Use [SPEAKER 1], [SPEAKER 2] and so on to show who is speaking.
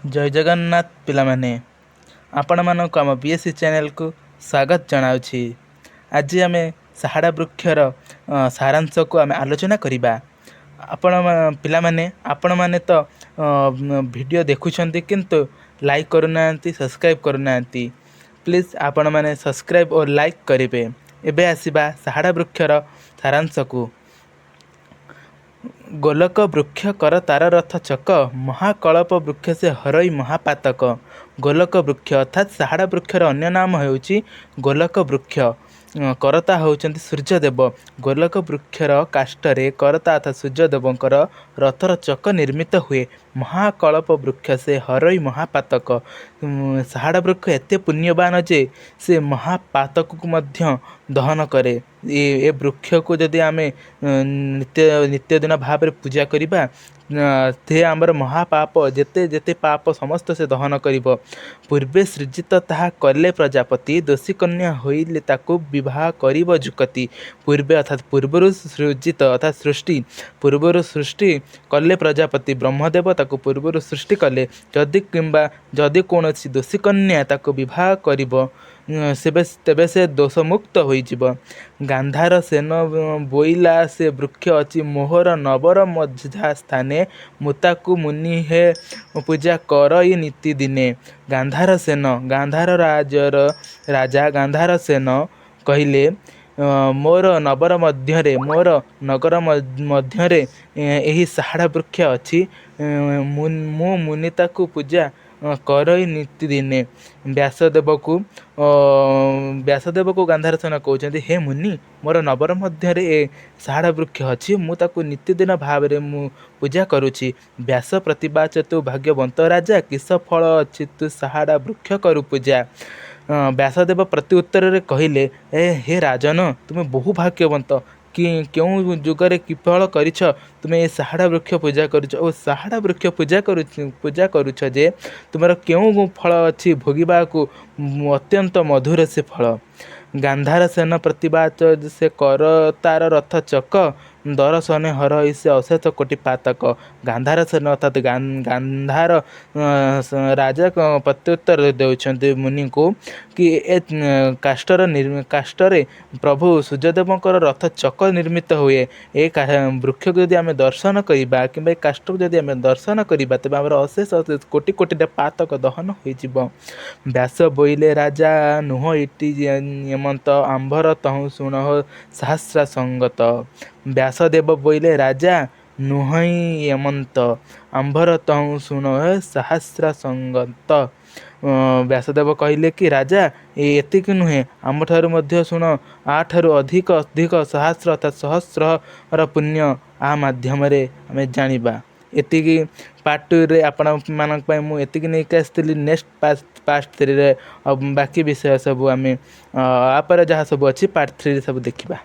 [SPEAKER 1] जय जगन्नाथ पिलामाने आपण मानक आम बीएससी चैनल को स्वागत जनाउछि। आज आम साहाड़ा वृक्षर सारांश को आम आलोचना करिबा। आपण माने तो वीडियो देखुछंती किंतु लाइक करूनांती, सब्सक्राइब करूनांती। प्लीज आपण माने सब्सक्राइब और लाइक करिवे। एबे आसीबा साहाड़ा वृक्षर सारांश को। गोलक वृक्ष कर तार रथ चक, महाकल्प वृक्ष से हरई महापातक। गोलक वृक्ष अर्थात साहाड़ा वृक्षर अन्य नाम होउछि गोलक वृक्ष। करता होउछन्ति सूर्यदेव। गोलक वृक्षर काष्ठरे करता अर्थात सूर्यदेवंकर रथर चक निर्मित हुए। महाकल्प वृक्ष से हरई महापातक। साहाड़ा वृक्ष एते पुण्यवान जे से महापातक को मध्य दहन करे। ये वृक्ष को जदि आम नित्य दिन भाव में पूजा करिबा ते आमर महापाप जेते जेते पाप समस्त से दहन करिब। पूर्वे सृजित ताहा कले प्रजापति, दोषी कन्या होइले ताकु विवाह करिब जुकति। पूर्वे अर्थात पूर्वरु सृजित अर्थात सृष्टि, पूर्वरु सृष्टि कले प्रजापति ब्रह्मदेव ताकु पूर्वरु सृष्टि कले। जदि किंबा जदि कौनसी दोषी कन्या ताकु विवाह करिब तेबे से दोषमुक्त होइजिब। गांधार सेन बोइला से वृक्ष अछि मोहर नबर मझा स्थाने, मुताकु मुनि हे पूजा करई नीति दिने। गांधार सेन गांधार राजा गांधार सेन कहिले मोर नगर मध्यरे एही साहाड़ा वृक्ष अछि, मु मुनि ताकु पूजा करई नीति दिने। व्यासदेव को गांधार सेन कहउछन्ति, हे मुनि मोर नगर मध्यरे ए साहाड़ा वृक्ष अछि, मु ताकु नित्यदिन भाव रे मु पूजा करुछि। व्यास प्रतिबाचतु भाग्यवंत राजा, किस फल अछि तु साहाड़ा वृक्ष करु पूजा। व्यासदेव प्रति उत्तर रे कहिले, हे राजन तुमे बहु भाग्यवंत कि क्यों जुगरे कि फल करिछ तुमे ए साहाड़ा वृक्ष पूजा करुछ। ओ साहाड़ा वृक्ष पूजा करुछ जे तुमर क्यों फल अछि भोगिबा को अत्यंत मधुर से फल। गांधार सेन प्रतिबाच से कर तार रथ चक, दर्शने हरई से अशेष कोटि पातक। गांधार सेन अर्थात गांधार राजा प्रत्युत्तर देउछन्ति मुनि को कि ए काष्ठरे प्रभु सूर्यदेवंकर रथ चक निर्मित हुए। ए वृक्ष को यदि आम दर्शन करबा कि काष्ठ को यदि आम दर्शन करबा तेबे आमर अशेष कोटि कोटि पातक दहन होइजिब। व्यास बोइले राजा नुह इति यमंत, आंभर तहु सुनह सहस्रा संगत। व्यासदेव बोइले राजा नुहई यमंत, आंभर तहु सुनह सहस्रा संगत। व्यासदेव कहिले कि राजा एतिक नुहे, आम ठारू मध्य शुण आठारू अधिक अधिक सहस्र अर्थात सहस्र पुण्य आ माध्यम रे आमे जानिबा। एतिकी पार्ट 2 रे आपण मानक पय मु एतिकी नै आस्थिली। नेक्स्ट पार्ट 3 रे बाकी विषय सब आमे आ पर जहाँ सब अच्छी पार्ट 3 रे सब देखिबा।